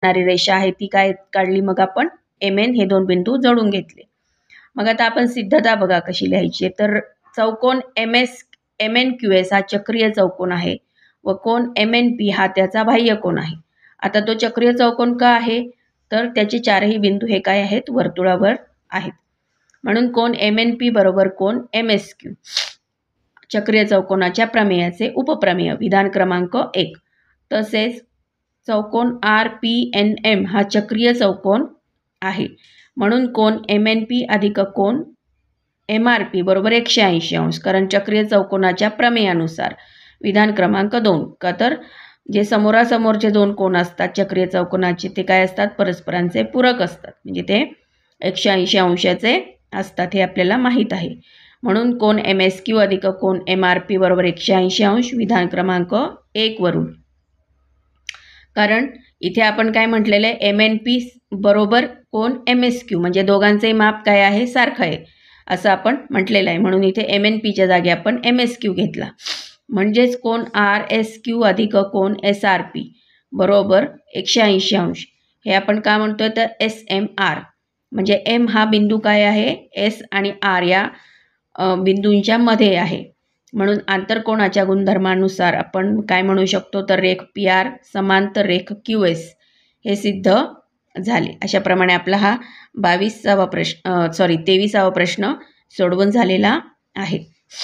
असणारी रेषा आहे ती काय काढली, मग आपण MN हे दोन बिंदू जोडून घेतले. मग आता आपण सिद्धता बघा कशी लिहायची. तर चौकोन MNQS हा चक्रीय चौकोन आहे व कोन MNP हा त्याचा बाह्य कोन आहे. आता तो चक्रीय चौकोन का आहे, तर त्याचे चारही बिंदू हे काय आहेत, वर्तुळावर आहेत. म्हणून कोन MNP बरोबर कोन MSQ. चक्रीय चौकोनाच्या प्रमेयाचे उपप्रमेय विधान क्रमांक 1. तसेच चौकोन RPNM हा चक्रीय चौकोन आहे. म्हणून कोन MNP अधिक कोन MRP बरोबर 180 अंश. कारण चक्रीय चौकोनाच्या प्रमेयानुसार विधान क्रमांक 2. का तर जे समोरासमोरचे दोन कोन असतात चक्रीय चौकोनाचे ते काय असतात, परस्परांचे पूरक असतात. म्हणजे ते 180 अंशाचे असतात हे आपल्याला माहीत आहे. म्हणून कोन MSQ अधिक कोन MRP बरोबर 180 अंश विधान क्रमांक 1 वरून. कारण इथे आपण काय म्हटलेलं आहे, MNP बरोबर कोन MSQ म्हणजे दोघांचे माप काय आहे, सारखं आहे असं आपण म्हटलेलं आहे. म्हणून इथे MNPच्या जागी आपण MSQ घेतला. म्हणजेच कोन RSQ अधिक कोन SRP बरोबर 180 अंश. हे आपण का म्हणतोय, तर SMR म्हणजे M हा बिंदू काय आहे, S आणि R या बिंदूंच्या मध्ये आहे. म्हणून आंतरकोनाच्या गुणधर्मानुसार आपण काय म्हणू शकतो, तर रेख PR समांतर रेख QS हे सिद्ध झाले. अशाप्रमाणे आपला हा 23वा प्रश्न सोडवून झालेला आहे.